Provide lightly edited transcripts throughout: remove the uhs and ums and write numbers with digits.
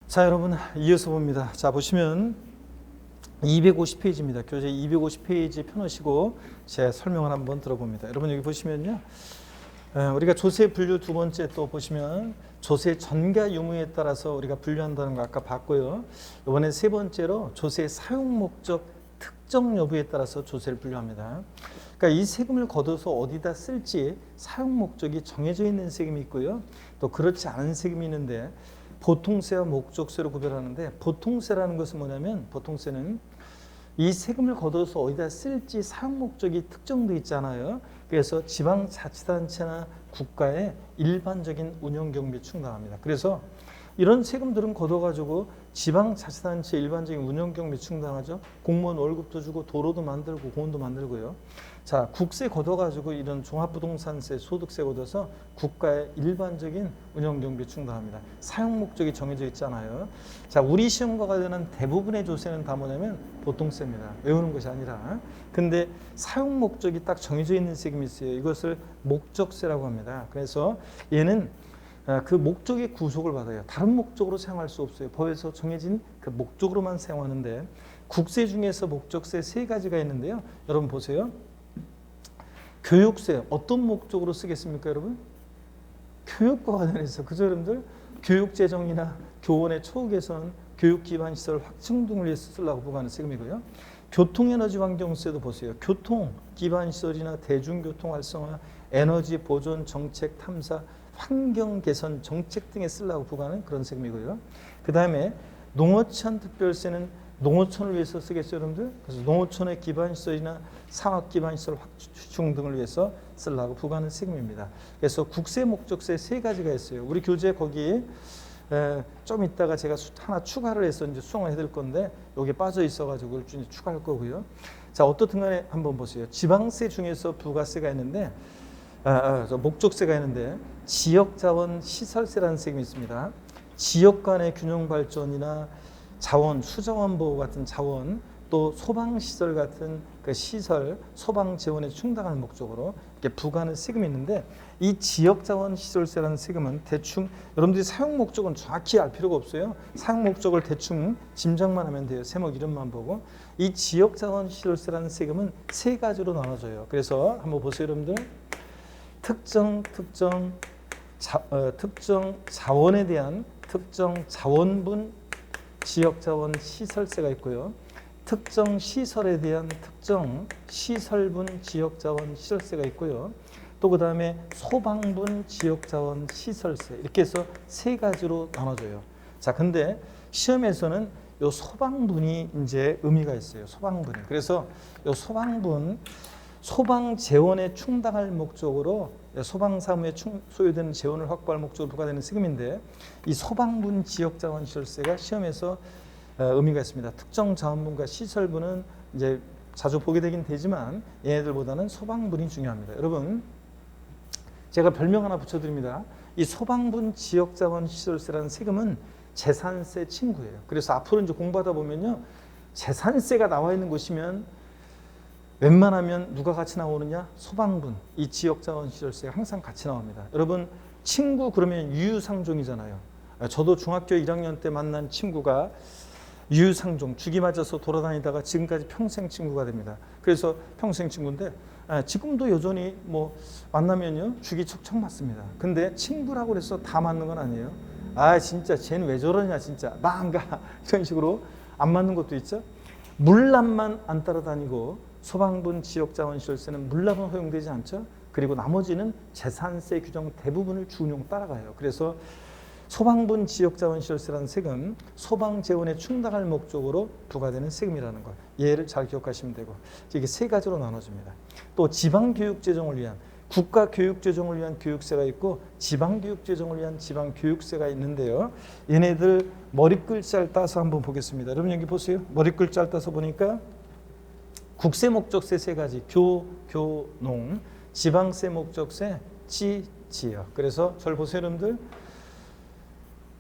자, 여러분 이어서 봅니다. 자, 보시면 250페이지입니다. 교재 250페이지 펴놓으시고 제 설명을 한번 들어봅니다. 여러분 여기 보시면요, 우리가 조세 분류 두 번째 또 보시면 조세 전가 유무에 따라서 우리가 분류한다는 거 아까 봤고요. 이번에 세 번째로 조세 사용 목적 특정 여부에 따라서 조세를 분류합니다. 그러니까 이 세금을 걷어서 어디다 쓸지 사용 목적이 정해져 있는 세금이 있고요. 또 그렇지 않은 세금이 있는데 보통세와 목적세로 구별하는데, 보통세라는 것은 뭐냐면, 보통세는 이 세금을 걷어서 어디다 쓸지 사용 목적이 특정되어 있잖아요. 그래서 지방자치단체나 국가의 일반적인 운영 경비에 충당합니다. 그래서 이런 세금들은 걷어가지고 지방자치단체 일반적인 운영 경비에 충당하죠. 공무원 월급도 주고 도로도 만들고 공원도 만들고요. 자, 국세 걷어가지고 이런 종합부동산세, 소득세 걷어서 국가의 일반적인 운영 경비에 충당합니다. 사용 목적이 정해져 있잖아요. 자, 우리 시험과 관련한 대부분의 조세는 다 뭐냐면 보통세입니다. 외우는 것이 아니라. 근데 사용 목적이 딱 정해져 있는 세금이 있어요. 이것을 목적세라고 합니다. 그래서 얘는 그 목적의 구속을 받아요. 다른 목적으로 사용할 수 없어요. 법에서 정해진 그 목적으로만 사용하는데, 국세 중에서 목적세 세 가지가 있는데요. 여러분 보세요. 교육세 어떤 목적으로 쓰겠습니까, 여러분? 교육과 관련해서, 그죠, 여러분들? 교육재정이나 교원의 처우 개선, 교육 기반 시설 확충 등을 위해서 쓰려고 부과하는 세금이고요. 교통에너지환경세도 보세요. 교통 기반 시설이나 대중교통 활성화, 에너지 보존 정책 탐사, 환경 개선 정책 등에 쓰려고 부과하는 그런 세금이고요. 그 다음에 농어촌 특별세는 농어촌을 위해서 쓰겠죠, 여러분들? 그래서 농어촌의 기반시설이나 산업기반시설 확충 등을 위해서 쓰려고 부과하는 세금입니다. 그래서 국세, 목적세 세 가지가 있어요. 우리 교재 거기에 좀 이따가 제가 하나 추가를 해서 이제 수정을 해드릴 건데, 여기에 빠져 있어가지고 이제 추가할 거고요. 자, 어떻든 간에 한번 보세요. 지방세 중에서 부가세가 있는데, 목적세가 있는데, 지역자원 시설세라는 세금이 있습니다. 지역 간의 균형 발전이나 자원, 수자원 보호 같은 자원, 또 소방시설 같은 그 시설, 소방 재원에 충당하는 목적으로 이렇게 부과하는 세금이 있는데, 이 지역자원 시설세라는 세금은 대충 여러분들이 사용 목적은 정확히 알 필요가 없어요. 사용 목적을 대충 짐작만 하면 돼요. 세목 이름만 보고. 이 지역자원 시설세라는 세금은 세 가지로 나눠져요. 그래서 한번 보세요, 여러분들. 특정 자원에 대한 특정 자원분 지역자원 시설세가 있고요. 특정 시설에 대한 특정 시설분 지역자원 시설세가 있고요. 또 그 다음에 소방분 지역자원 시설세, 이렇게 해서 세 가지로 나눠져요. 자, 근데 시험에서는 요 소방분이 이제 의미가 있어요. 소방분이. 그래서 요 소방분, 소방 재원에 충당할 목적으로 소방 사무에 소요되는 재원을 확보할 목적으로 부과되는 세금인데, 이 소방분 지역자원 시설세가 시험에서 의미가 있습니다. 특정 자원분과 시설분은 이제 자주 보게 되긴 되지만 얘네들보다는 소방분이 중요합니다. 여러분, 제가 별명 하나 붙여드립니다. 이 소방분 지역자원 시설세라는 세금은 재산세 친구예요. 그래서 앞으로 이제 공부하다 보면요, 재산세가 나와 있는 곳이면 웬만하면 누가 같이 나오느냐? 소방분, 이 지역자원시설세가 항상 같이 나옵니다. 여러분, 친구 그러면 유유상종이잖아요. 저도 중학교 1학년 때 만난 친구가 유유상종, 죽이 맞아서 돌아다니다가 지금까지 평생 친구가 됩니다. 그래서 평생 친구인데, 지금도 여전히 뭐 만나면요, 죽이 척척 맞습니다. 근데 친구라고 해서 다 맞는 건 아니에요. 아, 진짜 쟤는 왜 저러냐, 진짜 나 안 가, 이런 식으로 안 맞는 것도 있죠. 물납만 안 따라다니고, 소방분 지역자원시설세는 물납은 허용되지 않죠. 그리고 나머지는 재산세 규정 대부분을 준용 따라가요. 그래서 소방분 지역자원시설세라는 세금, 소방재원에 충당할 목적으로 부과되는 세금이라는 것, 얘를 잘 기억하시면 되고, 이게 세 가지로 나눠집니다. 또 지방교육재정을 위한, 국가교육재정을 위한 교육세가 있고 지방교육재정을 위한 지방교육세가 있는데요. 얘네들 머리글자를 따서 한번 보겠습니다. 여러분 여기 보세요. 머리글자를 따서 보니까 국세 목적세 세 가지, 교농, 지방세 목적세, 지역. 그래서 절 보세요, 여러분들.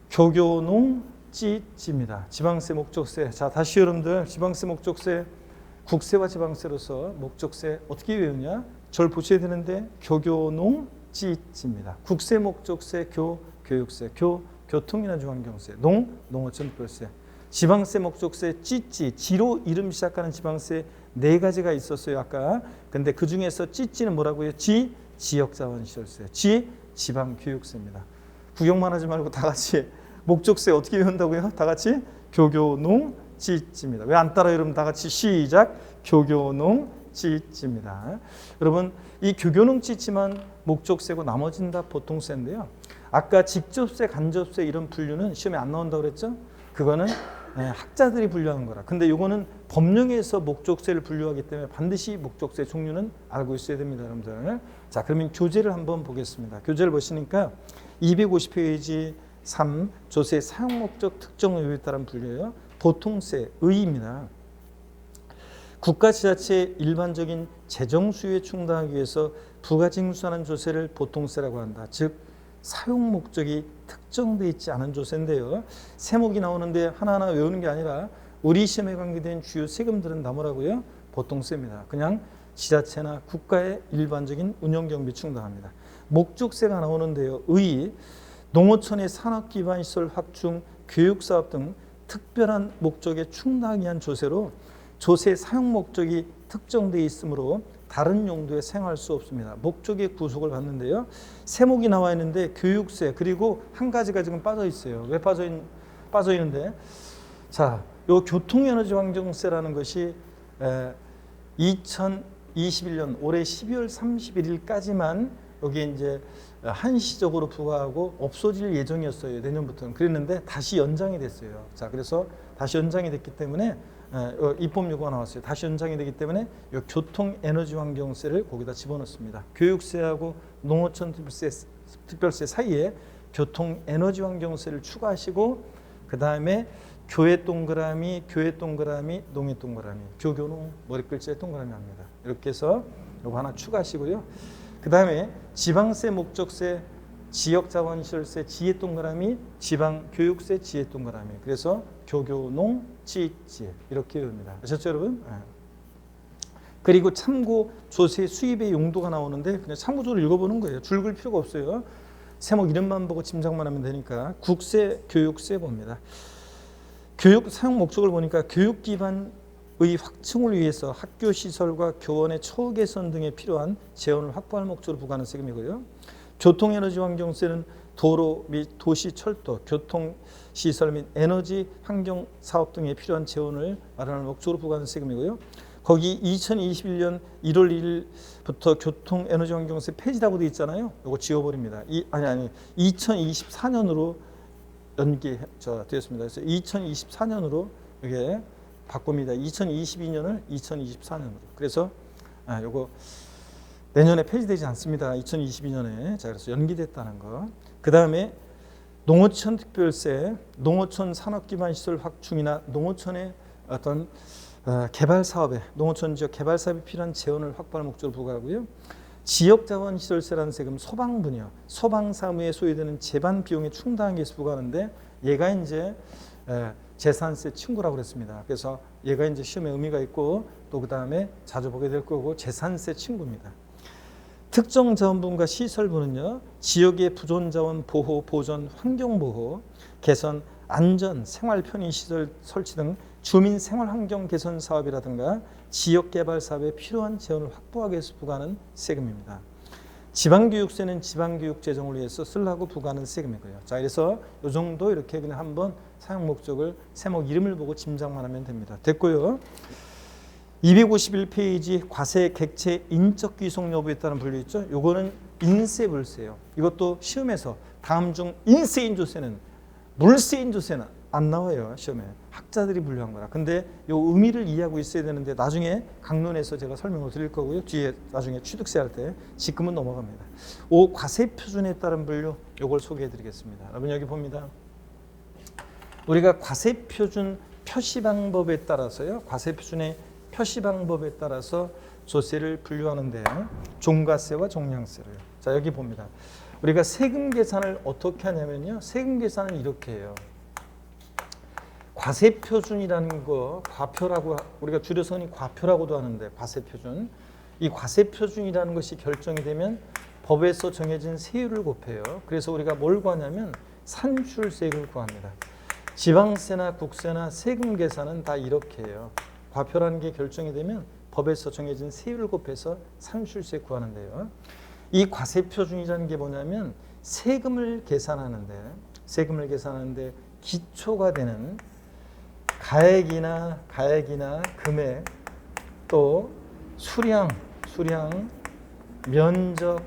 교농, 지입니다. 지방세 목적세. 자, 다시 여러분들, 지방세 목적세, 국세와 지방세로서 목적세 어떻게 외우냐? 절 보셔야 되는데, 교농, 지입니다. 국세 목적세, 교육세, 교통에너지환경세. 농어촌 특별세. 지방세, 목적세, 찌찌, 지로 이름 시작하는 지방세 4가지가 있었어요 아까. 근데 그 중에서 찌찌는 뭐라고요? 지역자원시설세. 지방교육세입니다. 구경만 하지 말고 다 같이 목적세 어떻게 외운다고요? 다 같이 교교농 찌찌입니다. 왜 안 따라요? 여러분 다 같이 시작. 교교농 찌찌입니다. 여러분 이 교교농 찌찌만 목적세고 나머지는 다 보통세인데요. 아까 직접세, 간접세 이런 분류는 시험에 안 나온다고 그랬죠? 그거는 학자들이 분류하는 거라. 근데 이거는 법령에서 목적세를 분류하기 때문에 반드시 목적세 종류는 알고 있어야 됩니다, 여러분들. 자, 그러면 교재를 한번 보겠습니다. 교재를 보시니까 250페이지 3 조세 사용 목적 특정 의무에 따른 분류예요. 보통세 의의입니다. 국가 지자체의 일반적인 재정 수요에 충당하기 위해서 부가징수하는 조세를 보통세라고 한다. 즉 사용 목적이 특정돼 있지 않은 조세인데요. 세목이 나오는데 하나하나 외우는 게 아니라 우리 시험에 관계된 주요 세금들은 다 뭐라고요? 보통세입니다. 그냥 지자체나 국가의 일반적인 운영 경비 충당합니다. 목적세가 나오는데요. 의, 농어촌의 산업기반시설 확충, 교육사업 등 특별한 목적에 충당하기 위한 조세로 조세 사용 목적이 특정돼 있으므로 다른 용도에 사용할 수 없습니다. 목적의 구속을 받는데요. 세목이 나와 있는데 교육세 그리고 한 가지가 지금 빠져 있어요. 왜 빠져 있는데? 자, 요 교통에너지환경세라는 것이 2021년 올해 12월 31일까지만 여기 이제 한시적으로 부과하고 없어질 예정이었어요. 내년부터는. 그랬는데 다시 연장이 됐어요. 자, 그래서 다시 연장이 됐기 때문에 입법 요구가 나왔어요. 다시 연장이 되기 때문에 이 교통에너지환경세를 거기다 집어넣습니다. 교육세하고 농어촌 특별세 사이에 교통에너지환경세를 추가하시고 그 다음에 교회 동그라미, 농의 동그라미, 교교농 머리글자에 동그라미 합니다. 이렇게 해서 이거 하나 추가하시고요. 그 다음에 지방세, 목적세, 지역자원시설세, 지혜 동그라미, 지방교육세, 지혜 동그라미. 그래서 교교농, 찌찌 이렇게 외웁니다. 아셨죠, 여러분? 그리고 참고 조세 수입의 용도가 나오는데 그냥 참고적으로 읽어보는 거예요. 줄 글 필요가 없어요. 세목 이름만 보고 짐작만 하면 되니까 국세, 교육세 봅니다. 교육 사용 목적을 보니까 교육 기반의 확충을 위해서 학교 시설과 교원의 처우 개선 등에 필요한 재원을 확보할 목적으로 부과하는 세금이고요. 교통에너지환경세는 도로 및 도시 철도, 교통시설 및 에너지 환경 사업 등에 필요한 재원을 마련할 목적으로 부과하는 세금이고요. 거기 2021년 1월 1일부터 교통에너지환경세 폐지라고 되어 있잖아요. 이거 지워버립니다. 2024년으로 연기되었습니다. 그래서 2024년으로 이게 바꿉니다. 2022년을 2024년으로. 그래서 요거 내년에 폐지되지 않습니다. 2022년에. 자, 그래서 연기됐다는 거. 그 다음에 농어촌 특별세, 농어촌 산업기반시설 확충이나 농어촌의 어떤 개발 사업에, 농어촌 지역 개발 사업에 필요한 재원을 확보할 목적으로 부과하고요. 지역자원시설세라는 세금 소방분이요. 소방사무에 소요되는 재반 비용에 충당하기 위해서 부과하는데 얘가 이제 재산세 친구라고 그랬습니다. 그래서 얘가 이제 시험에 의미가 있고 또 그 다음에 자주 보게 될 거고 재산세 친구입니다. 특정 자원분과 시설분은요. 지역의 부존자원 보호, 보존, 환경보호, 개선, 안전, 생활 편의시설 설치 등 주민 생활환경 개선 사업이라든가 지역개발 사업에 필요한 재원을 확보하기 위해서 부과하는 세금입니다. 지방교육세는 지방교육 재정을 위해서 쓰려고 부과하는 세금이고요. 자, 그래서 이 정도 이렇게 그냥 한번 사용 목적을 세목 이름을 보고 짐작만 하면 됩니다. 됐고요. 251페이지 과세 객체 인적 귀속 여부에 따른 분류 있죠. 요거는 인세불세예요. 이것도 시험에서 다음 중 인세인조세는 물세인조세는 안 나와요. 시험에. 학자들이 분류한 거라. 근데 요 의미를 이해하고 있어야 되는데 나중에 강론에서 제가 설명을 드릴 거고요. 뒤에 나중에 취득세 할 때 지금은 넘어갑니다. 5. 과세표준에 따른 분류 요걸 소개해 드리겠습니다. 여러분 여기 봅니다. 우리가 과세표준 표시 방법에 따라서요. 과세표준의 표시 방법에 따라서 조세를 분류하는데 종가세와 종량세로요. 자, 여기 봅니다. 우리가 세금 계산을 어떻게 하냐면요. 세금 계산은 이렇게 해요. 과세표준이라는 거, 과표라고 우리가 줄여서는 과표라고도 하는데 과세표준. 이 과세표준이라는 것이 결정이 되면 법에서 정해진 세율을 곱해요. 그래서 우리가 뭘 구하냐면 산출세액을 구합니다. 지방세나 국세나 세금 계산은 다 이렇게 해요. 과표라는 게 결정이 되면 법에서 정해진 세율을 곱해서 산출세 구하는데요. 이 과세표준이라는 게 뭐냐면 세금을 계산하는데 기초가 되는 가액이나 금액, 또 수량, 면적,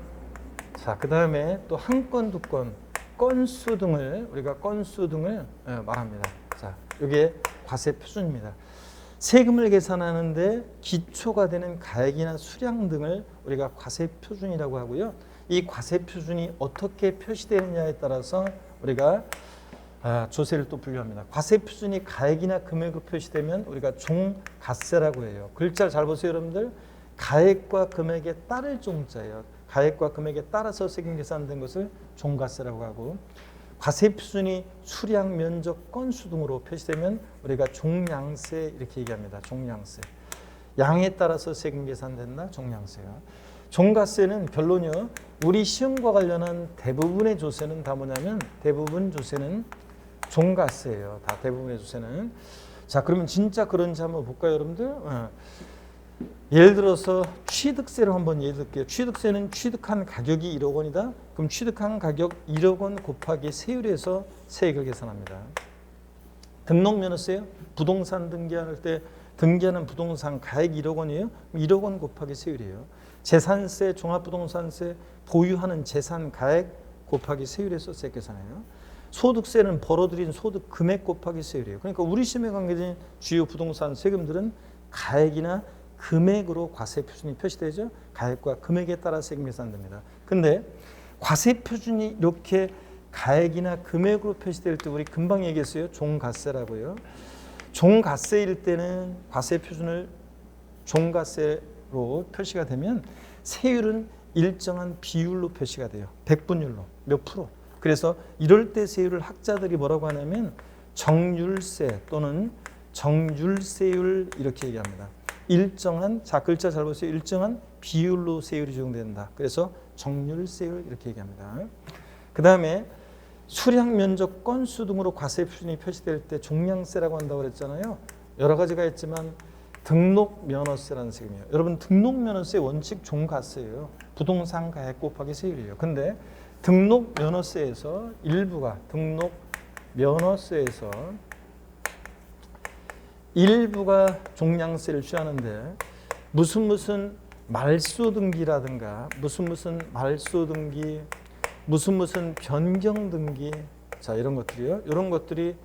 자, 그 다음에 또 한 건, 두 건, 건수 등을 말합니다. 자, 이게 과세 표준입니다. 세금을 계산하는데 기초가 되는 가액이나 수량 등을 우리가 과세 표준이라고 하고요. 이 과세 표준이 어떻게 표시되느냐에 따라서 우리가 조세를 또 분류합니다. 과세 표준이 가액이나 금액으로 표시되면 우리가 종가세라고 해요. 글자 잘 보세요, 여러분들. 가액과 금액에 따를 종자예요. 가액과 금액에 따라서 세금 계산된 것을 종가세라고 하고, 과세 표준이 수량, 면적, 건수 등으로 표시되면 우리가 종량세 이렇게 얘기합니다. 종량세. 양에 따라서 세금 계산된다. 종량세요. 종가세는 결론이요. 우리 시험과 관련한 대부분의 조세는 다 뭐냐면 대부분 조세는 종가세예요. 다 대부분의 조세는. 자, 그러면 진짜 그런지 한번 볼까요, 여러분들? 예를 들어서 취득세를 한번 예를 들게요. 취득세는 취득한 가격이 1억 원이다. 그럼 취득한 가격 1억 원 곱하기 세율에서 세액을 계산합니다. 등록면허세요. 부동산 등기할 때 등기하는 부동산 가액 1억 원이에요. 1억 원 곱하기 세율이에요. 재산세, 종합부동산세, 보유하는 재산 가액 곱하기 세율에서 세액 계산해요. 소득세는 벌어들인 소득 금액 곱하기 세율이에요. 그러니까 우리 시험에 관계된 주요 부동산 세금들은 가액이나 금액으로 과세 표준이 표시되죠. 가액과 금액에 따라 세금 계산됩니다. 근데 과세 표준이 이렇게 가액이나 금액으로 표시될 때 우리 금방 얘기했어요. 종가세라고요. 종가세일 때는 과세 표준을 종가세로 표시가 되면 세율은 일정한 비율로 표시가 돼요. 백분율로 몇 프로. 그래서 이럴 때 세율을 학자들이 뭐라고 하냐면 정률세 또는 정률세율 이렇게 얘기합니다. 일정한, 자 글자 잘 보세요. 일정한 비율로 세율이 적용된다. 그래서 정률세율 이렇게 얘기합니다. 그 다음에 수량, 면적, 건수 등으로 과세 표준이 표시될 때 종량세라고 한다고 그랬잖아요. 여러 가지가 있지만 등록면허세라는 세금이에요. 여러분 등록면허세 원칙 종가세예요. 부동산 가액 곱하기 세율이에요. 근데 등록면허세에서 일부가 등록면허세에서 일부가 종량세를 취하는데 무슨 말소등기라든가 무슨 말소등기 무슨 변경등기, 자 이런 것들이요. 이런 것들이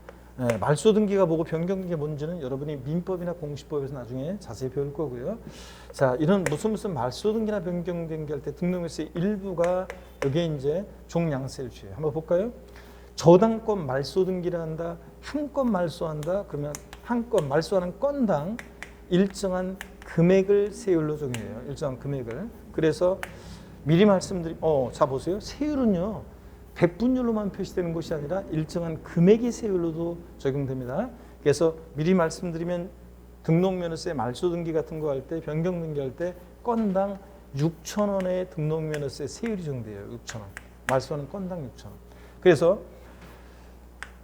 말소등기가 뭐고 변경등기가 뭔지는 여러분이 민법이나 공시법에서 나중에 자세히 배울 거고요. 자, 이런 무슨 말소등기나 변경등기 할 때 등록면허세 일부가 여기에 이제 종량세를 취해요. 한번 볼까요? 저당권 말소등기를 한다. 한 건 말소한다. 그러면 한 건 말소하는 건당 일정한 금액을 세율로 적용해요. 일정한 금액을. 그래서 미리 자 보세요. 세율은요. 백분율로만 표시되는 것이 아니라 일정한 금액의 세율로도 적용됩니다. 그래서 미리 말씀드리면 등록면허세 말소등기 같은 거 할 때 변경등기 할 때 건당 6,000원의 등록면허세 세율이 적용돼요. 6,000원. 말소하는 건당 6,000원. 그래서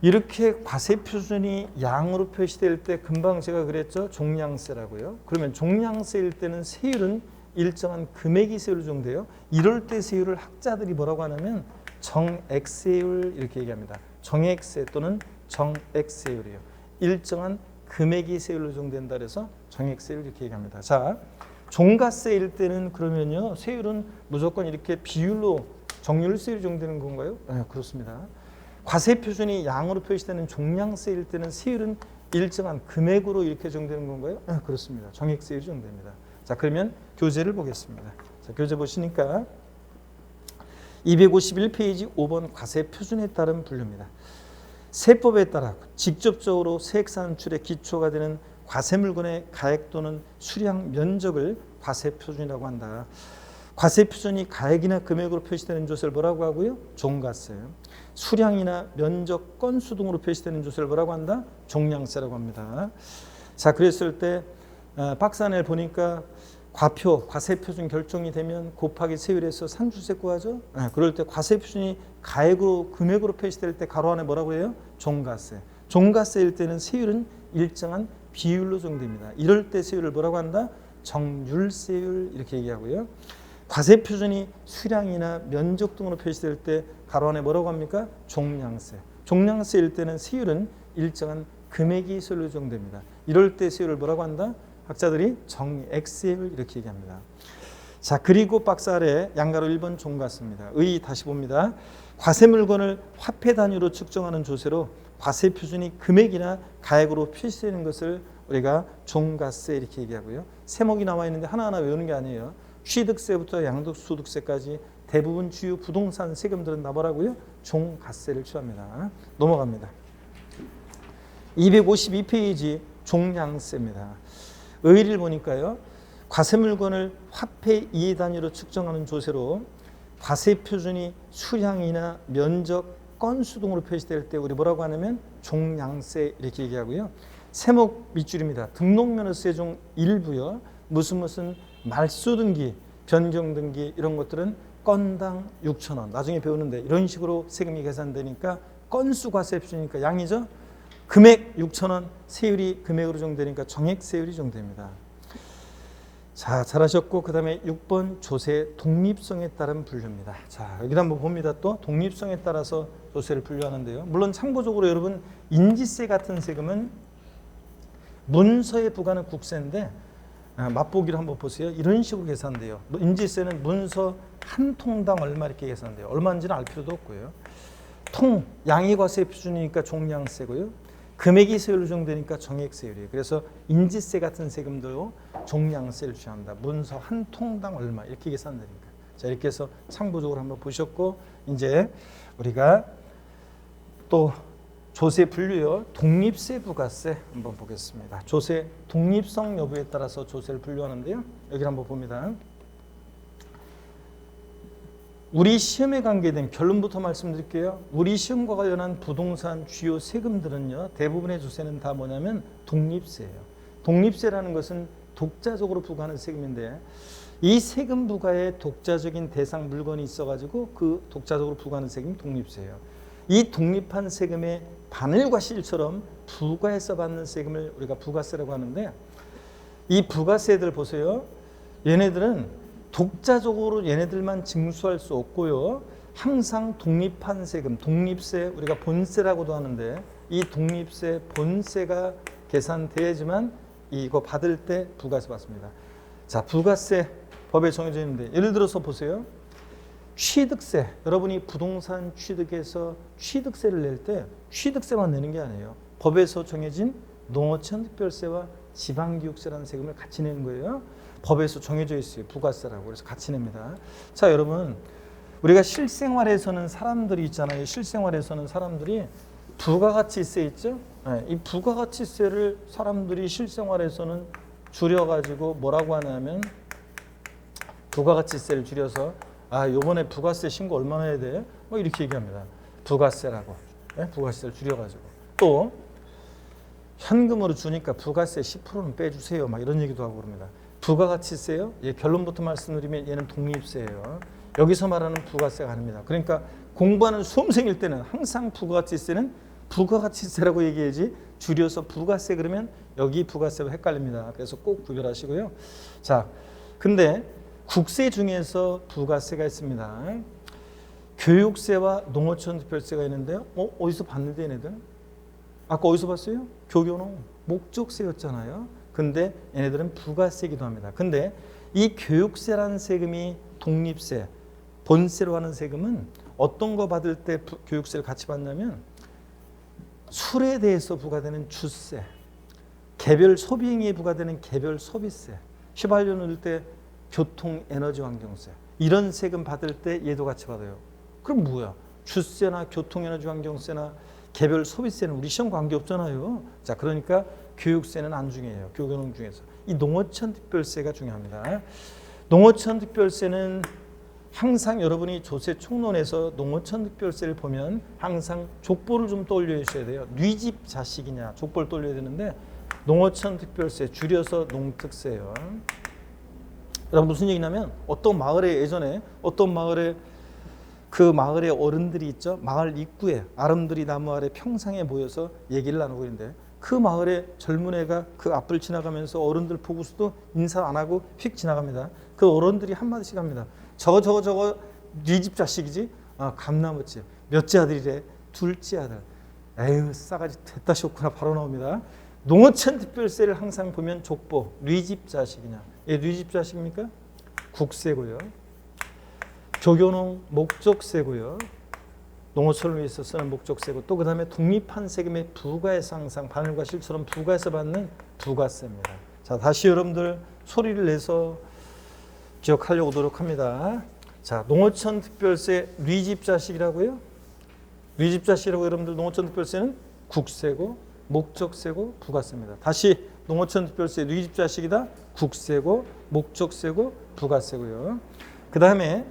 이렇게 과세 표준이 양으로 표시될 때 금방 제가 그랬죠. 종량세라고요. 그러면 종량세일 때는 세율은 일정한 금액이 세율로 적용돼요. 이럴 때 세율을 학자들이 뭐라고 하냐면 정액세율 이렇게 얘기합니다. 정액세 또는 정액세율이에요. 일정한 금액이 세율로 적용된다 그래서 정액세율 이렇게 얘기합니다. 자, 종가세일 때는 그러면요. 세율은 무조건 이렇게 비율로 정률세율이 적용되는 건가요? 네, 그렇습니다. 과세 표준이 양으로 표시되는 종량세일 때는 세율은 일정한 금액으로 이렇게 적용되는 건가요? 네, 그렇습니다. 정액세율이 적용됩니다. 자, 그러면 교재를 보겠습니다. 자, 교재 보시니까 251페이지 5번 과세 표준에 따른 분류입니다. 세법에 따라 직접적으로 세액 산출의 기초가 되는 과세 물건의 가액 또는 수량 면적을 과세 표준이라고 한다. 과세 표준이 가액이나 금액으로 표시되는 조세를 뭐라고 하고요? 종가세. 수량이나 면적, 건수 등으로 표시되는 조세를 뭐라고 한다? 종량세라고 합니다. 자, 그랬을 때 박스 안에 보니까 과표, 과세표준 결정이 되면 곱하기 세율에서 산출세 구하죠. 그럴 때 과세표준이 가액으로 금액으로 표시될 때 가로 안에 뭐라고 해요? 종가세. 종가세일 때는 세율은 일정한 비율로 정됩니다. 이럴 때 세율을 뭐라고 한다? 정률세율 이렇게 얘기하고요. 과세표준이 수량이나 면적 등으로 표시될 때 가로 안에 뭐라고 합니까? 종량세. 종량세일 때는 세율은 일정한 금액이 세율로 정됩니다. 이럴 때 세율을 뭐라고 한다? 학자들이 정액세율 이렇게 얘기합니다. 자, 그리고 박스 아래 양가로 1번 종가세입니다. 의 다시 봅니다. 과세 물건을 화폐 단위로 측정하는 조세로 과세 표준이 금액이나 가액으로 표시되는 것을 우리가 종가세 이렇게 얘기하고요. 세목이 나와 있는데 하나하나 외우는 게 아니에요. 취득세부터 양도소득세까지 대부분 주요 부동산 세금들은 나버라고요? 종가세를 취합니다. 넘어갑니다. 252페이지 종량세입니다. 의의를 보니까요. 과세 물건을 화폐 이해 단위로 측정하는 조세로 과세 표준이 수량이나 면적, 건수 등으로 표시될 때 우리 뭐라고 하냐면 종량세 이렇게 얘기하고요. 세목 밑줄입니다. 등록면허세 중 일부요. 무슨 말소 등기, 변경 등기 이런 것들은 건당 6,000원. 나중에 배우는데 이런 식으로 세금이 계산되니까 건수 과세 표준이니까 양이죠. 금액 6,000원, 세율이 금액으로 정되니까 정액세율이 정됩니다. 자, 잘하셨고 그 다음에 6번 조세 독립성에 따른 분류입니다. 자, 여기다 한번 봅니다. 또 독립성에 따라서 조세를 분류하는데요. 물론 참고적으로 여러분 인지세 같은 세금은 문서에 부과하는 국세인데 맛보기를 한번 보세요. 이런 식으로 계산돼요. 인지세는 문서 한 통당 얼마 이렇게 계산돼요. 얼마인지는 알 필요도 없고요. 통, 양이과세 표준이니까 종량세고요. 금액이 세율로 정되니까 정액세율이에요. 그래서 인지세 같은 세금도 종량세를 취합니다. 문서 한 통당 얼마 이렇게 계산되니까. 자, 이렇게 해서 참고적으로 한번 보셨고 이제 우리가 또 조세 분류요. 독립세, 부가세 한번 보겠습니다. 조세 독립성 여부에 따라서 조세를 분류하는데요. 여기 한번 봅니다. 우리 시험에 관계된 결론부터 말씀드릴게요. 우리 시험과 관련한 부동산 주요 세금들은요. 대부분의 조세는 다 뭐냐면 독립세예요. 독립세라는 것은 독자적으로 부과하는 세금인데 이 세금 부과에 독자적인 대상 물건이 있어가지고 그 독자적으로 부과하는 세금이 독립세예요. 이 독립한 세금의 바늘과 실처럼 부과해서 받는 세금을 우리가 부가세라고 하는데 이 부가세들 보세요. 얘네들은 독자적으로 얘네들만 징수할 수 없고요. 항상 독립한 세금, 독립세 우리가 본세라고도 하는데 이 독립세 본세가 계산돼야지만 이거 받을 때 부가세 받습니다. 자, 부가세 법에 정해져 있는데 예를 들어서 보세요. 취득세, 여러분이 부동산 취득해서 취득세를 낼 때 취득세만 내는 게 아니에요. 법에서 정해진 농어촌 특별세와 지방기획세라는 세금을 같이 내는 거예요. 법에서 정해져 있어요. 부가세라고. 그래서 같이 냅니다. 자, 여러분 우리가 실생활에서는 사람들이 있잖아요. 실생활에서는 사람들이 부가가치세 있죠. 네, 이 부가가치세를 사람들이 실생활에서는 줄여가지고 뭐라고 하냐면 부가가치세를 줄여서 요번에 부가세 신고 얼마나 해야 돼? 뭐 이렇게 얘기합니다. 부가세라고. 네? 부가세를 줄여가지고. 또 현금으로 주니까 부가세 10%는 빼주세요. 막 이런 얘기도 하고 그럽니다. 부가가치세요? 결론부터 말씀드리면 얘는 독립세예요. 여기서 말하는 부가세가 아닙니다. 그러니까 공부하는 수험생일 때는 항상 부가가치세는 부가가치세라고 얘기해야지 줄여서 부가세 그러면 여기 부가세와 헷갈립니다. 그래서 꼭 구별하시고요. 자, 근데 국세 중에서 부가세가 있습니다. 교육세와 농어촌 특별세가 있는데요. 어디서 봤는데 얘네들? 아까 어디서 봤어요? 교교농 목적세였잖아요. 근데 얘네들은 부가세이기도 합니다. 근데 이 교육세라는 세금이 독립세, 본세로 하는 세금은 어떤 거 받을 때 교육세를 같이 받냐면 술에 대해서 부과되는 주세, 개별 소비행위에 부과되는 개별 소비세, 휘발유 넣을 때 교통 에너지 환경세 이런 세금 받을 때 얘도 같이 받아요. 그럼 뭐야? 주세나 교통 에너지 환경세나 개별 소비세는 우리 시험 관계 없잖아요. 자, 그러니까 교육세는 안 중요해요. 교육농 중에서. 이 농어촌 특별세가 중요합니다. 농어촌 특별세는 항상 여러분이 조세 총론에서 농어촌 특별세를 보면 항상 족보를 좀 떠올려 주셔야 돼요. 네 집 자식이냐 족보를 떠올려야 되는데 농어촌 특별세 줄여서 농특세예요. 여러분 무슨 얘기냐면 어떤 마을에 예전에 어떤 마을에 그 마을의 어른들이 있죠. 마을 입구에 아름드리 나무 아래 평상에 모여서 얘기를 나누고 있는데 그 마을에 젊은 애가 그 앞을 지나가면서 어른들 보고서도 인사 안 하고 휙 지나갑니다. 그 어른들이 한마디씩 합니다. 저거 네 집 자식이지? 아, 감나무집. 몇째 아들이래? 둘째 아들. 에휴 싸가지 됐다 쇼구나 바로 나옵니다. 농어촌 특별세를 항상 보면 족보, 뉘집 자식이냐. 얘 뉘집 자식입니까? 국세고요. 교교농 목적세고요. 농어촌을 위해서 쓰는 목적세고 또 그 다음에 독립한 세금의 부가에서 항상 바늘과 실처럼 부가에서 받는 부가세입니다. 자, 다시 여러분들 소리를 내서 기억하려고 노력합니다. 자, 농어촌 특별세 뉘집 자식이라고요? 뉘집 자식이라고 여러분들 농어촌 특별세는 국세고 목적세고 부가세입니다. 다시 농어촌 특별세 뉘집 자식이다. 국세고 목적세고 부가세고요. 그 다음에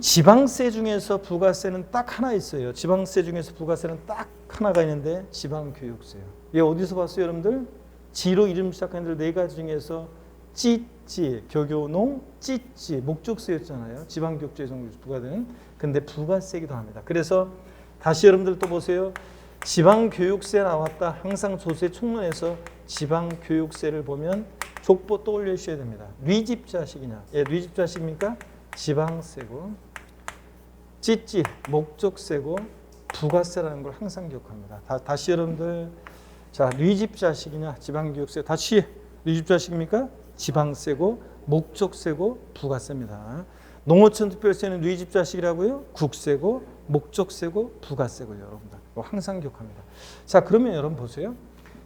지방세 중에서 부가세는 딱 하나 있어요. 지방세 중에서 부가세는 딱 하나가 있는데 지방교육세요. 얘 어디서 봤어요, 여러분들? 지로 이름 시작하는 네 가지 중에서 찌찌, 교교농, 찌찌, 목적세였잖아요. 지방교육세 정도 부과되는. 근데 부가세기도 합니다. 그래서 다시 여러분들 또 보세요. 지방교육세 나왔다. 항상 조세 총론에서 지방교육세를 보면 족보 떠올려 주셔야 됩니다. 뉘집 자식이냐? 얘 뉘집 자식입니까? 지방세고 찌찌 목적세고 부가세라는 걸 항상 기억합니다. 다시 여러분들 자 뉘집 자식이냐 지방교육세 다시 뉘집 자식입니까? 지방세고 목적세고 부가세입니다. 농어촌 특별세는 뉘집 자식이라고요? 국세고 목적세고 부가세고요. 여러분들 항상 기억합니다. 자 그러면 여러분 보세요.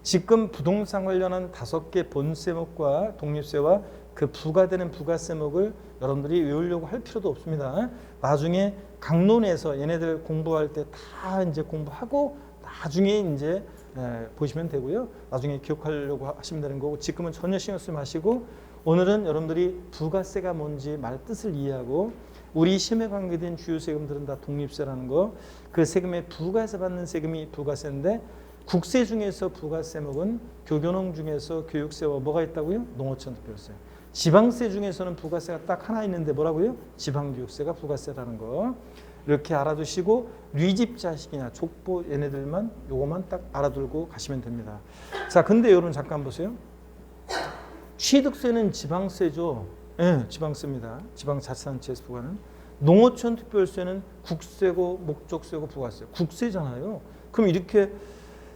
지금 부동산 관련한 5개 본세목과 독립세와 그 부과되는 부가세목을 여러분들이 외우려고 할 필요도 없습니다. 나중에 강론에서 얘네들 공부할 때 다 이제 공부하고 나중에 이제 보시면 되고요. 나중에 기억하려고 하시면 되는 거고 지금은 전혀 신경 쓰지 마시고 오늘은 여러분들이 부가세가 뭔지 말 뜻을 이해하고 우리 시험에 관계된 주요 세금들은 다 독립세라는 거 그 세금의 부가에서 받는 세금이 부가세인데 국세 중에서 부가세목은 교교농 중에서 교육세와 뭐가 있다고요? 농어촌 특별세. 지방세 중에서는 부가세가 딱 하나 있는데 뭐라고요? 지방교육세가 부가세라는 거. 이렇게 알아두시고 뉘집 자식이나 족보 얘네들만 요거만 딱 알아두고 가시면 됩니다. 자, 근데 여러분 잠깐 보세요. 취득세는 지방세죠. 네, 지방세입니다. 지방자치단체에서 부과하는. 농어촌 특별세는 국세고 목적세고 부가세. 국세잖아요. 그럼 이렇게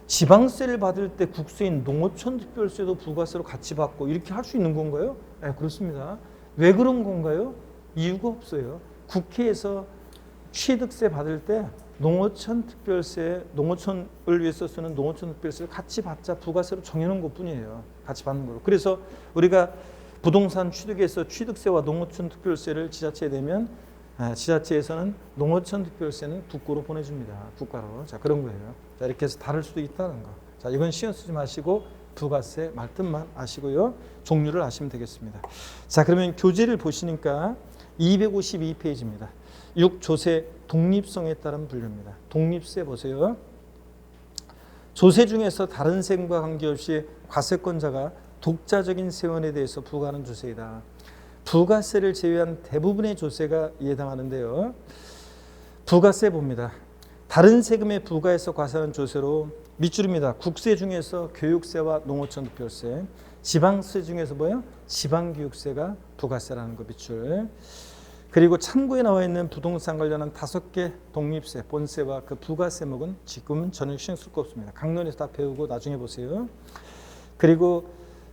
지방세를 받을 때 국세인 농어촌 특별세도 부가세로 같이 받고 이렇게 할 수 있는 건가요? 네, 그렇습니다. 왜 그런 건가요? 이유가 없어요. 국회에서 취득세 받을 때 농어촌 특별세, 농어촌을 위해서 쓰는 농어촌 특별세를 같이 받자 부가세로 정해놓은 것뿐이에요. 같이 받는 거로. 그래서 우리가 부동산 취득에서 취득세와 농어촌 특별세를 지자체에 내면 지자체에서는 농어촌 특별세는 국고로 보내줍니다. 국가로. 자, 그런 거예요. 자, 이렇게 해서 다를 수도 있다는 거. 자, 이건 신경 쓰지 마시고 부가세 말뜻만 아시고요. 종류를 아시면 되겠습니다. 자, 그러면 교재를 보시니까 252페이지입니다. 6조세 독립성에 따른 분류입니다. 독립세 보세요. 조세 중에서 다른 세금과 관계없이 과세권자가 독자적인 세원에 대해서 부과하는 조세이다. 부가세를 제외한 대부분의 조세가 이에 해당하는데요. 부가세 봅니다. 다른 세금의 부과에서 과세하는 조세로 밑줄입니다. 국세 중에서 교육세와 농어촌 특별세, 지방세 중에서 뭐예요? 지방교육세가 부가세라는 거 밑줄. 그리고 참고에 나와 있는 부동산 관련한 5개 독립세, 본세와 그 부가세목은 지금은 전혀 신경 쓸 거 없습니다. 강론에서 다 배우고 나중에 보세요. 그리고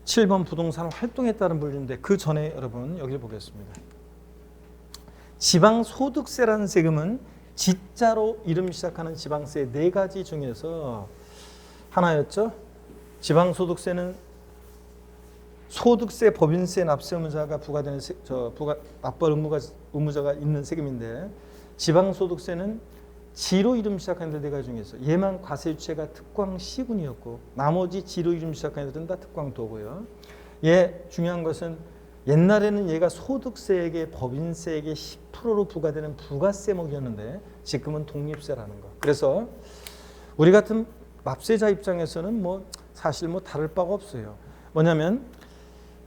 7번 부동산 활동에 따른 분류인데 그 전에 여러분 여기를 보겠습니다. 지방소득세라는 세금은 지자로 이름 시작하는 지방세 4가지 중에서 하나였죠. 지방소득세는 소득세, 법인세, 납세 의무자가 부과되는 납부 의무자가 있는 세금인데 지방소득세는 지로 이름 시작하는 데 4가지 중에서 얘만 과세 주체가 특광시군이었고 나머지 지로 이름 시작하는 데는 다 특광도고요. 얘 중요한 것은 옛날에는 얘가 소득세에게 법인세에게 10%로 부과되는 부가세목이었는데 지금은 독립세라는 거. 그래서 우리 같은 납세자 입장에서는 사실 다를 바가 없어요. 뭐냐면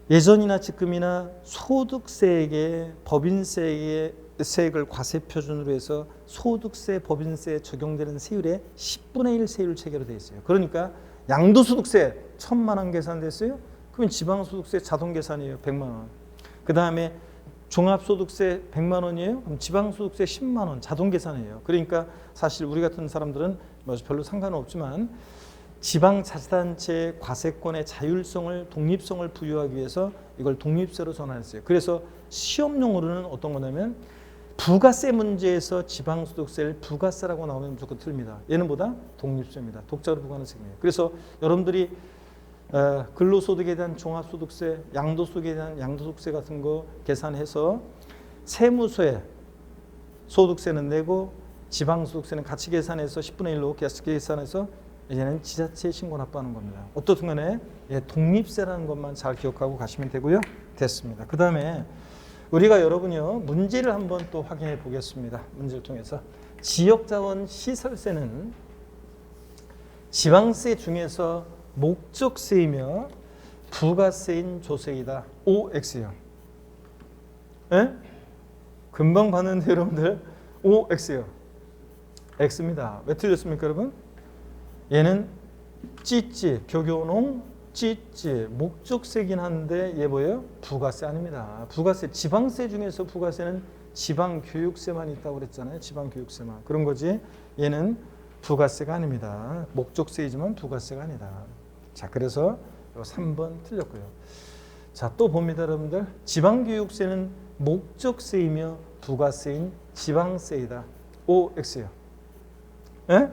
예전이나 지금이나 소득세액에 법인세액을 과세 표준으로 해서 소득세, 법인세에 적용되는 세율의 10분의 1 세율 체계로 되어 있어요. 그러니까 양도소득세 1,000만 원 계산됐어요? 그러면 지방소득세 자동 계산이에요. 100만 원. 그 다음에 종합소득세 100만 원이에요? 그럼 지방소득세 10만 원 자동 계산이에요. 그러니까 사실 우리 같은 사람들은 뭐 별로 상관은 없지만 지방자치단체의 과세권의 자율성을, 독립성을 부여하기 위해서 이걸 독립세로 전환했어요. 그래서 시험용으로는 어떤 거냐면 부가세 문제에서 지방소득세를 부가세라고 나오면 무조건 틀립니다. 얘는 보다 독립세입니다. 독자로 부과하는 세금이에요. 그래서 여러분들이 근로소득에 대한 종합소득세, 양도소득에 대한 양도소득세 같은 거 계산해서 세무서에 소득세는 내고 지방소득세는 같이 계산해서 10분의 1로 계산해서 이제는 지자체에 신고 납부하는 겁니다. 어떻든 간에 독립세라는 것만 잘 기억하고 가시면 되고요. 됐습니다. 그 다음에 우리가 여러분요 문제를 한번 또 확인해 보겠습니다. 문제를 통해서 지역자원 시설세는 지방세 중에서 목적세이며 부가세인 조세이다. OX요. 예? 금방 봤는데 여러분들 OX요. X입니다. 왜 틀렸습니까 여러분? 얘는 찌찌, 교교농, 찌찌, 목적세긴 한데 얘 뭐예요? 부가세 아닙니다. 부가세, 지방세 중에서 부가세는 지방교육세만 있다고 그랬잖아요. 지방교육세만. 그런 거지 얘는 부가세가 아닙니다. 목적세이지만 부가세가 아니다. 자, 그래서 3번 틀렸고요. 자, 또 봅니다 여러분들. 지방교육세는 목적세이며 부가세인 지방세이다. OX요. 예?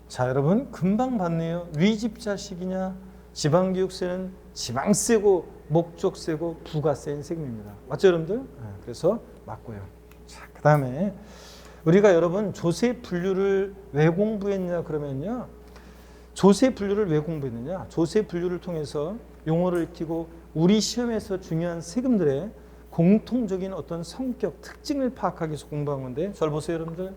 자, 여러분 금방 봤네요. 위집자식이냐? 지방교육세는 지방세고 목적세고 부가세인 세금입니다. 맞죠 여러분들? 네, 그래서 맞고요. 자, 그 다음에 우리가 여러분 조세 분류를 왜 공부했냐 그러면요. 조세 분류를 왜 공부했느냐? 조세 분류를 통해서 용어를 익히고 우리 시험에서 중요한 세금들의 공통적인 어떤 성격, 특징을 파악하기 위해서 공부한 건데 잘 보세요 여러분들.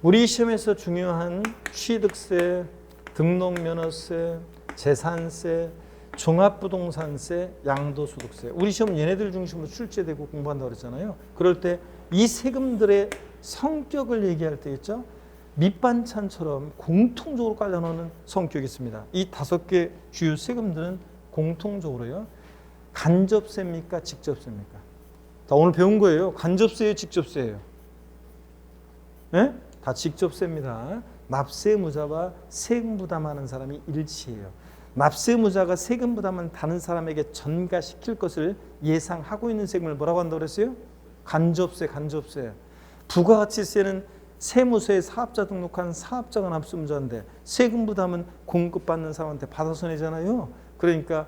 우리 시험에서 중요한 취득세, 등록면허세, 재산세, 종합부동산세, 양도소득세. 우리 시험은 얘네들 중심으로 출제되고 공부한다고 그랬잖아요. 그럴 때 이 세금들의 성격을 얘기할 때 있죠. 밑반찬처럼 공통적으로 깔려놓는 성격이 있습니다. 이 5개 주요 세금들은 공통적으로요. 간접세입니까? 직접세입니까? 자, 오늘 배운 거예요. 간접세예요? 직접세예요? 네? 다 직접세입니다. 납세무자와 세금 부담하는 사람이 일치해요. 납세무자가 세금 부담은 다른 사람에게 전가시킬 것을 예상하고 있는 세금을 뭐라고 한다고 그랬어요? 간접세, 간접세. 부가가치세는 세무서에 사업자 등록한 사업자가 납세무자인데 세금 부담은 공급받는 사람한테 받아서 내잖아요. 그러니까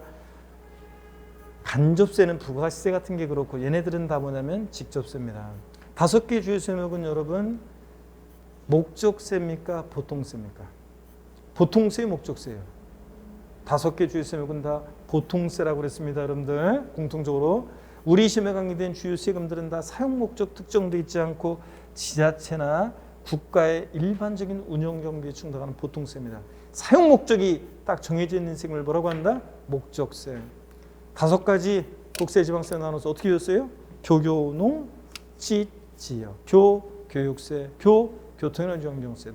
간접세는 부가가치세 같은 게 그렇고 얘네들은 다 뭐냐면 직접세입니다. 5개 주요 세목은 여러분 목적세입니까? 보통세입니까? 보통세, 목적세예요. 5개 주요 세목은 다 보통세라고 그랬습니다. 여러분들 공통적으로 우리 시험에 강의된 주요 세금들은 다 사용 목적 특정돼 있지 않고 지자체나 국가의 일반적인 운영 경비에 충당하는 보통세입니다. 사용 목적이 딱 정해져 있는 세금을 뭐라고 한다? 목적세. 5가지 국세, 지방세 나눠서 어떻게 줬어요? 교교농, 찌찌요. 교육세, 교통에너지환경세,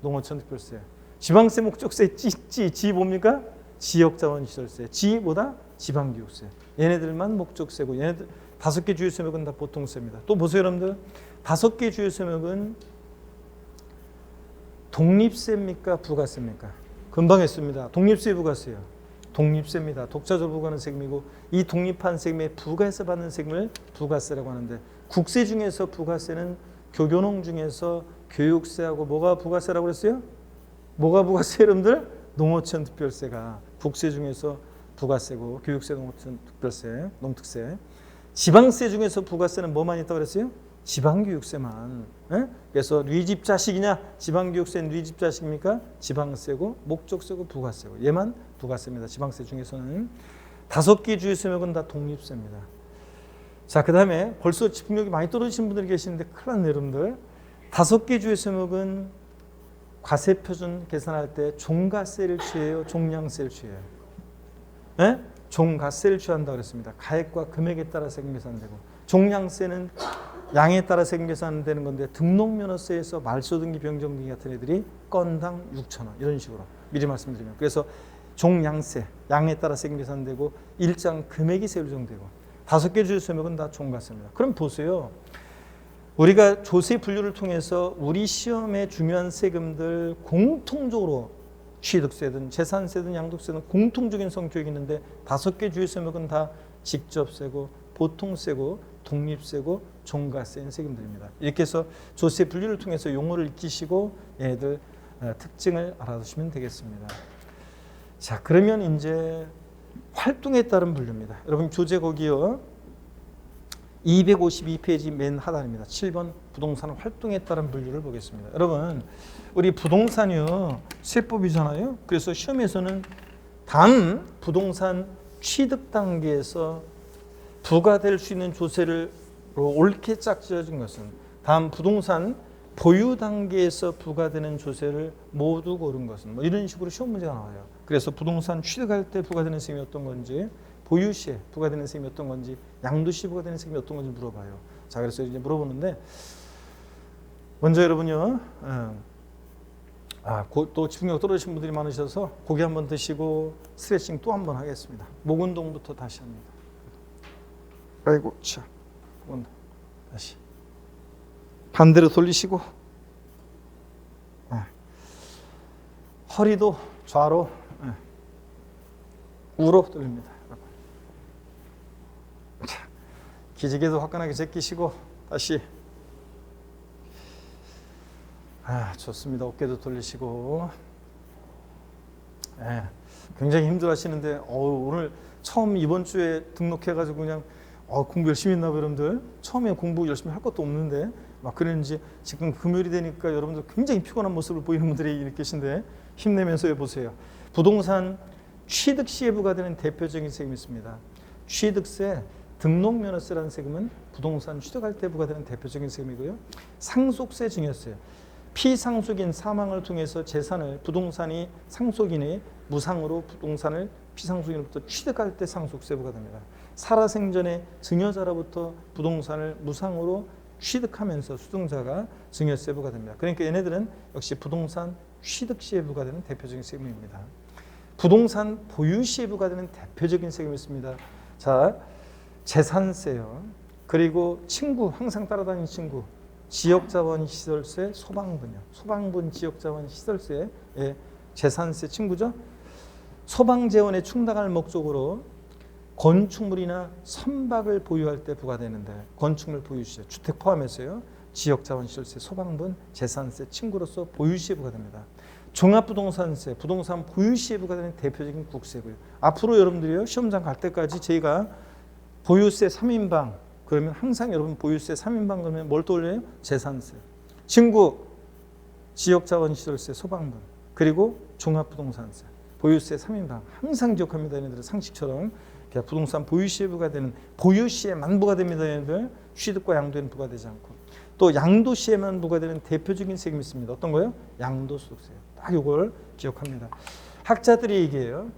농어촌 특별세. 지방세, 목적세, 찌찌, 지 뭡니까? 지역자원시설세, 지보다 지방교육세. 얘네들만 목적세고 얘네들 5개 주요 세목은 다 보통세입니다. 또 보세요 여러분들. 5개 주요 세목은 독립세입니까? 부가세입니까? 금방 했습니다. 독립세, 부가세요. 독립세입니다. 독자적으로 부과하는 세금이고 이 독립한 세금에 부가해서 받는 세금을 부가세라고 하는데 국세 중에서 부가세는 교교농 중에서 교육세하고 뭐가 부가세라고 그랬어요? 뭐가 부가세 여러분들? 농어촌 특별세가 국세 중에서 부가세고 교육세, 농어촌 특별세, 농특세. 지방세 중에서 부가세는 뭐만 있다고 그랬어요? 지방교육세만. 에? 그래서 뉘집 자식이냐? 지방교육세는 뉘집 자식입니까? 지방세고 목적세고 부가세고 얘만 부가세입니다. 지방세 중에서는 5개 주요 세목은 다 독립세입니다. 자, 그 다음에 벌써 집중력이 많이 떨어지신 분들이 계시는데 큰일 났네 여러분들. 5개 주요 세목은 과세표준 계산할 때 종가세를 취해요? 종량세를 취해요? 네? 종가세를 취한다 그랬습니다. 가액과 금액에 따라 세금 계산되고, 종량세는 양에 따라 세금 계산되는 건데, 등록면허세에서 말소등기, 변경등기 같은 애들이 건당 6,000원 이런 식으로 미리 말씀드리면, 그래서 종량세, 양에 따라 세금 계산되고, 일정 금액이 세율정되고, 5개 조세 명은 다 종가세입니다. 그럼 보세요. 우리가 조세 분류를 통해서 우리 시험에 중요한 세금들 공통적으로 취득세든 재산세든 양도세든 공통적인 성격이 있는데, 5개 주요세목은 다 직접세고 보통세고 독립세고 종가세인 세금들입니다. 이렇게 해서 조세 분류를 통해서 용어를 익히시고 얘네들 특징을 알아두시면 되겠습니다. 자, 그러면 이제 활동에 따른 분류입니다. 여러분 교재 거기요 252페이지 맨 하단입니다. 7번 부동산 활동에 따른 분류를 보겠습니다. 여러분 우리 부동산이요 세법이잖아요. 그래서 시험에서는 단 부동산 취득 단계에서 부과될 수 있는 조세를 옳게 짝지어진 것은 다음 부동산 보유 단계에서 부과되는 조세를 모두 고른 것은, 뭐 이런 식으로 시험 문제가 나와요. 그래서 부동산 취득할 때 부과되는 세금이 어떤 건지, 보유 시에 부과되는 세금이 어떤 건지, 양도 시에 부과되는 세금이 어떤 건지 물어봐요. 자, 그래서 이제 물어보는데, 먼저 여러분요, 또 집중력 떨어지신 분들이 많으셔서 고기 한번 드시고 스트레칭 또 한번 하겠습니다. 목 운동부터 다시 합니다. 아이고, 자, 다시 반대로 돌리시고, 허리도 좌로, 우로 돌립니다. 자, 기지개도 화끈하게 제끼시고 다시. 좋습니다. 어깨도 돌리시고. 굉장히 힘들어하시는데 오늘 처음 이번 주에 등록해가지고 그냥 공부 열심히 했나 봐요, 여러분들. 처음에 공부 열심히 할 것도 없는데 막 그랬는지 지금 금요일이 되니까 여러분들 굉장히 피곤한 모습을 보이는 분들이 계신데 힘내면서 해보세요. 부동산 취득 시에 부과되는 대표적인 세금이 있습니다. 취득세, 등록면허세라는 세금은 부동산 취득할 때 부과되는 대표적인 세금이고요. 상속세, 증여세, 피상속인 사망을 통해서 재산을 부동산이 상속인이 무상으로 부동산을 피상속인으로부터 취득할 때 상속세 부과됩니다. 살아생전에 증여자로부터 부동산을 무상으로 취득하면서 수증자가 증여세 부과됩니다. 그러니까 얘네들은 역시 부동산 취득 시에 부과되는 대표적인 세금입니다. 부동산 보유 시에 부과되는 대표적인 세금이 있습니다. 자, 재산세요. 그리고 친구, 항상 따라다니는 친구, 지역자원시설세, 소방분요. 소방분 지역자원시설세의 재산세 친구죠. 소방재원에 충당할 목적으로 건축물이나 선박을 보유할 때 부과되는데, 건축물 보유시에 주택 포함해서요. 지역자원시설세, 소방분, 재산세 친구로서 보유시에 부과됩니다. 종합부동산세, 부동산 보유시에 부과되는 대표적인 국세고요. 앞으로 여러분들이요 시험장 갈 때까지 저희가 보유세 3인방 그러면 항상 여러분 보유세 3인방 그러면 뭘 떠올려요? 재산세, 친구, 지역자원시설세, 소방분, 그리고 종합부동산세, 보유세 3인방 항상 기억합니다. 얘네들은 상식처럼 부동산 보유시에 부과되는, 보유시에만 부과됩니다. 얘네들 취득과 양도에는 부과되지 않고, 또 양도시에만 부과되는 대표적인 세금이 있습니다. 어떤 거요? 양도소득세. 딱 이걸 기억합니다. 학자들이 얘기해요.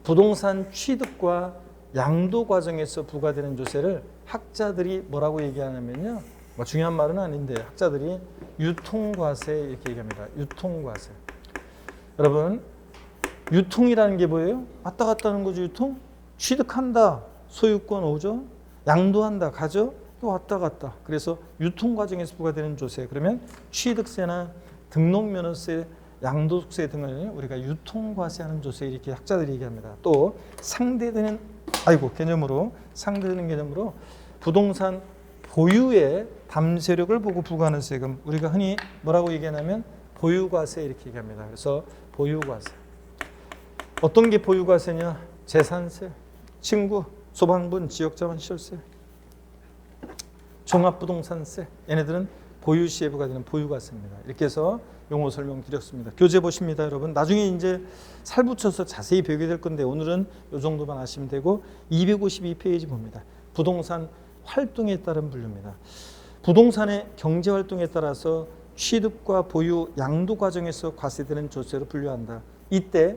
부동산 취득과 양도 과정에서 부과되는 조세를 학자들이 뭐라고 얘기하냐면요. 뭐 중요한 말은 아닌데 학자들이 유통과세 이렇게 얘기합니다. 유통과세. 여러분 유통이라는 게 뭐예요? 왔다 갔다 하는 거죠. 유통. 취득한다. 소유권 오죠. 양도한다. 가죠. 또 왔다 갔다. 그래서 유통 과정에서 부과되는 조세. 그러면 취득세나 등록면허세, 양도세 등을 우리가 유통과세하는 조세 이렇게 학자들이 얘기합니다. 또 상대되는 개념으로 상대되는 개념으로 부동산 보유의 담세력을 보고 부과하는 세금, 우리가 흔히 뭐라고 얘기하냐면 보유과세 이렇게 얘기합니다. 그래서 보유과세. 어떤 게 보유과세냐? 재산세, 친구, 소방분, 지역자원시설세, 종합부동산세. 얘네들은 보유시에 부과되는 보유과세입니다. 이렇게 해서 용어 설명드렸습니다. 교재 보십니다, 여러분. 나중에 이제 살 붙여서 자세히 배우게 될 건데 오늘은 이 정도만 아시면 되고 252페이지 봅니다. 부동산 활동에 따른 분류입니다. 부동산의 경제활동에 따라서 취득과 보유, 양도 과정에서 과세되는 조세로 분류한다. 이때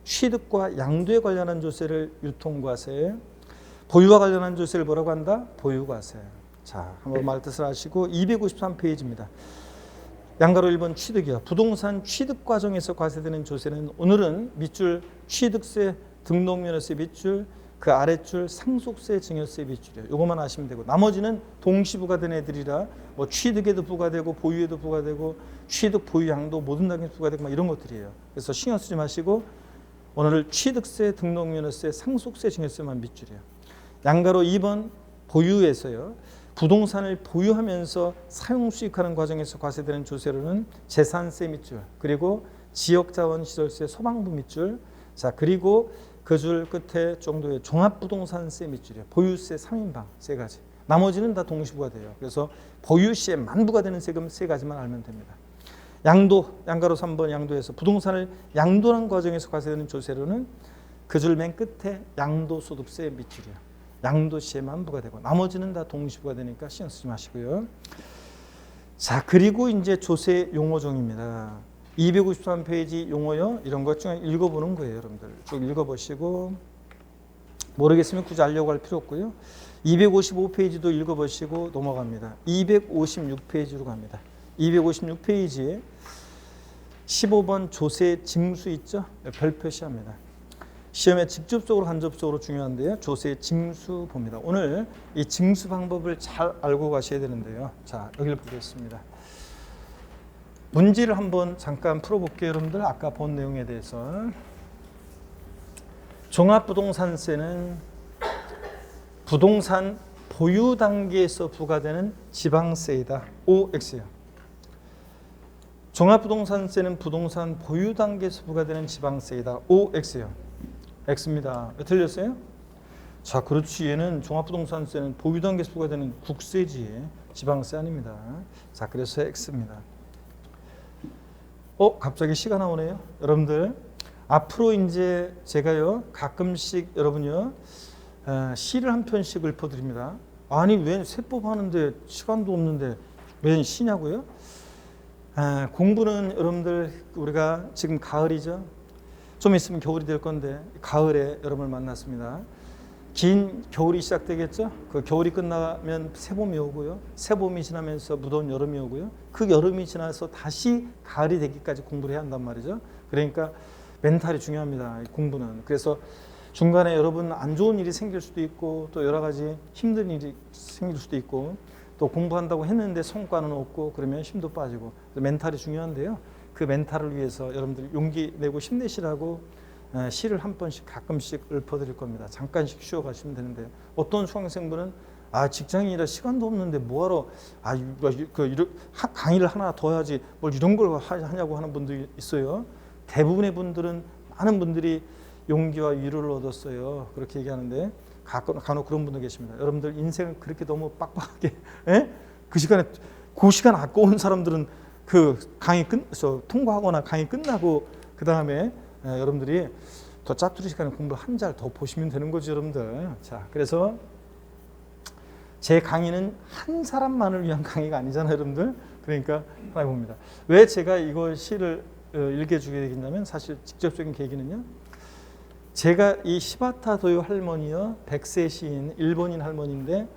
취득과 양도에 관련한 조세를 유통과세, 보유와 관련한 조세를 뭐라고 한다? 보유과세. 자, 한번 말 뜻을 아시고 253페이지입니다. 양가로 1번 취득이요. 부동산 취득 과정에서 과세되는 조세는 오늘은 밑줄 취득세, 등록면허세 밑줄, 그 아랫줄 상속세, 증여세 밑줄이요. 요것만 아시면 되고 나머지는 동시 부과된 애들이라 뭐 취득에도 부과되고 보유에도 부과되고 취득, 보유, 양도 모든 단계에 부과되고 막 이런 것들이에요. 그래서 신경 쓰지 마시고 오늘 취득세, 등록면허세, 상속세, 증여세만 밑줄이에요. 양가로 2번 보유에서요. 부동산을 보유하면서 사용 수익하는 과정에서 과세되는 조세로는 재산세 밑줄, 그리고 지역자원시설세 소방부 밑줄, 자 그리고 그 줄 끝에 정도의 종합부동산세 밑줄이에요. 보유세 3인방 세 가지. 나머지는 다 동시부가 돼요. 그래서 보유시에만 부과되는 세금 세 가지만 알면 됩니다. 양도, 양가로 3번 양도에서 부동산을 양도하는 과정에서 과세되는 조세로는 그 줄 맨 끝에 양도소득세 밑줄이에요. 양도시에만 부과되고 나머지는 다 동시부가 되니까 신경 쓰지 마시고요. 자 그리고 이제 조세 용어종입니다. 253페이지 용어요. 이런 것 중에 읽어보는 거예요. 여러분들 쭉 읽어보시고 모르겠으면 굳이 알려고 할 필요 없고요. 255페이지도 읽어보시고 넘어갑니다. 256페이지로 갑니다. 256페이지에 15번 조세 징수 있죠? 별 표시합니다. 시험에 직접적으로 간접적으로 중요한데요. 조세 징수 봅니다. 오늘 이 징수 방법을 잘 알고 가셔야 되는데요. 자 여기를 보겠습니다. 문제를 한번 잠깐 풀어볼게요. 여러분들 아까 본 내용에 대해서. 종합부동산세는 부동산 보유 단계에서 부과되는 지방세이다. OX요. 종합부동산세는 부동산 보유 단계에서 부과되는 지방세이다. OX요. X입니다. 왜 틀렸어요? 자, 그렇지. 얘는 종합부동산세는 보유 단계에서 부과되는 국세지 지방세 아닙니다. 자, 그래서 X입니다. 갑자기 시가 나오네요. 여러분들 앞으로 이제 제가요 가끔씩 여러분요 시를 한 편씩 읊어드립니다. 아니 왜 세법 하는데 시간도 없는데 왜 시냐고요? 공부는 여러분들 우리가 지금 가을이죠. 좀 있으면 겨울이 될 건데 가을에 여러분을 만났습니다. 긴 겨울이 시작되겠죠. 그 겨울이 끝나면 새봄이 오고요. 새봄이 지나면서 무더운 여름이 오고요. 그 여름이 지나서 다시 가을이 되기까지 공부를 해야 한단 말이죠. 그러니까 멘탈이 중요합니다. 공부는. 그래서 중간에 여러분 안 좋은 일이 생길 수도 있고 또 여러 가지 힘든 일이 생길 수도 있고 또 공부한다고 했는데 성과는 없고 그러면 힘도 빠지고 멘탈이 중요한데요. 그 멘탈을 위해서 여러분들 용기 내고 힘내시라고 시를 한 번씩 가끔씩 읊어드릴 겁니다. 잠깐씩 쉬어가시면 되는데 어떤 수강생분은 직장인이라 시간도 없는데 뭐하러 강의를 하나 더 해야지 뭘 이런 걸 하냐고 하는 분들이 있어요. 대부분의 분들은 많은 분들이 용기와 위로를 얻었어요. 그렇게 얘기하는데 간혹 그런 분도 계십니다. 여러분들 인생을 그렇게 너무 빡빡하게 그 시간 아까운 사람들은 그 강의 통과하거나 강의 끝나고 그 다음에 여러분들이 더 짜투리 시간에 공부 한 잘 더 보시면 되는 거죠, 여러분들. 자, 그래서 제 강의는 한 사람만을 위한 강의가 아니잖아요, 여러분들. 그러니까 하나 봅니다. 왜 제가 이거 시를 읽어주게 되겠냐면 사실 직접적인 계기는요. 제가 이 시바타 도요 할머니요, 100세 시인 일본인 할머니인데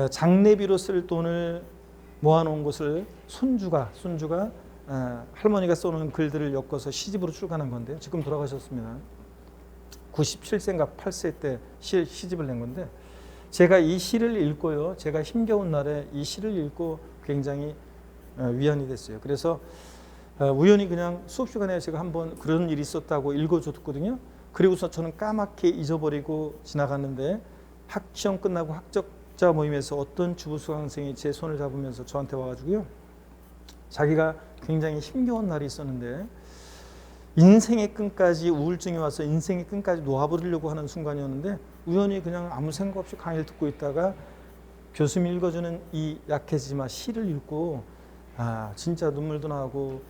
장례비로 쓸 돈을 모아놓은 것을 손주가 할머니가 써놓은 글들을 엮어서 시집으로 출간한 건데요. 지금 돌아가셨습니다. 97세인가 8세 때 시집을 낸 건데 제가 이 시를 읽고요. 제가 힘겨운 날에 이 시를 읽고 굉장히 위안이 됐어요. 그래서 우연히 그냥 수업 시간에 제가 한번 그런 일이 있었다고 읽어줬거든요. 그리고서 저는 까맣게 잊어버리고 지나갔는데 학시험 끝나고 학적자 모임에서 어떤 주부 수강생이 제 손을 잡으면서 저한테 와가지고요. 자기가 굉장히 힘겨운 날이 있었는데 인생의 끈까지 우울증이 와서 인생의 끈까지 놓아버리려고 하는 순간이었는데 우연히 그냥 아무 생각 없이 강의를 듣고 있다가 교수님이 읽어주는 이 약해지마 시를 읽고 진짜 눈물도 나고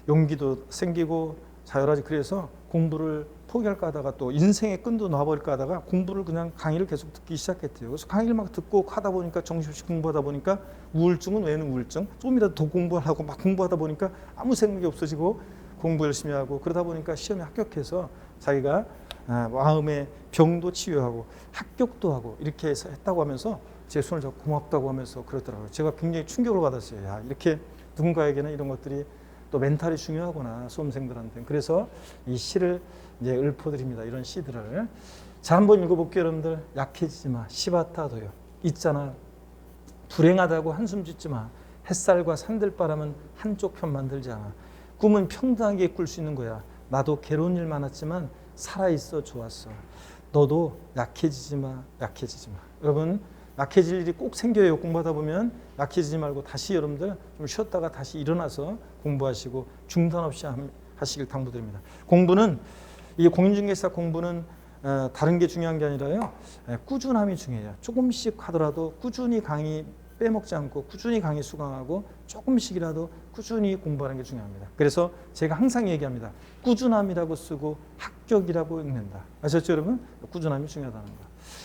용기도 생기고 자열하지. 그래서 공부를 포기할까 하다가 또 인생의 끈도 놔버릴까 하다가 공부를 그냥 강의를 계속 듣기 시작했대요. 그래서 강의를 막 듣고 하다 보니까 정신없이 공부하다 보니까 우울증은 왜는 우울증? 좀이라도 더 공부하려고 막 공부하다 보니까 아무 생각이 없어지고 공부 열심히 하고 그러다 보니까 시험에 합격해서 자기가 마음의 병도 치유하고 합격도 하고 이렇게 해서 했다고 하면서 제 손을 잡고 고맙다고 하면서 그러더라고요. 제가 굉장히 충격을 받았어요. 야, 이렇게 누군가에게는 이런 것들이 또 멘탈이 중요하구나, 수험생들한테. 그래서 이 시를 이제 읊어드립니다. 이런 시들을. 자, 한번 읽어볼게요, 여러분들. 약해지지 마. 시바타도요. 있잖아. 불행하다고 한숨 짓지 마. 햇살과 산들바람은 한쪽 편 만들지 않아. 꿈은 평등하게 꿀 수 있는 거야. 나도 괴로운 일 많았지만 살아있어 좋았어. 너도 약해지지 마. 약해지지 마. 여러분, 약해질 일이 꼭 생겨요. 공부하다 보면 약해지지 말고 다시 여러분들 좀 쉬었다가 다시 일어나서 공부하시고 중단 없이 하시길 당부드립니다. 공부는, 이 공인중개사 공부는 다른 게 중요한 게 아니라요, 꾸준함이 중요해요. 조금씩 하더라도 꾸준히 강의 빼먹지 않고 꾸준히 강의 수강하고 조금씩이라도 꾸준히 공부하는 게 중요합니다. 그래서 제가 항상 얘기합니다. 꾸준함이라고 쓰고 합격이라고 읽는다. 아셨죠, 여러분? 꾸준함이 중요하다는 거.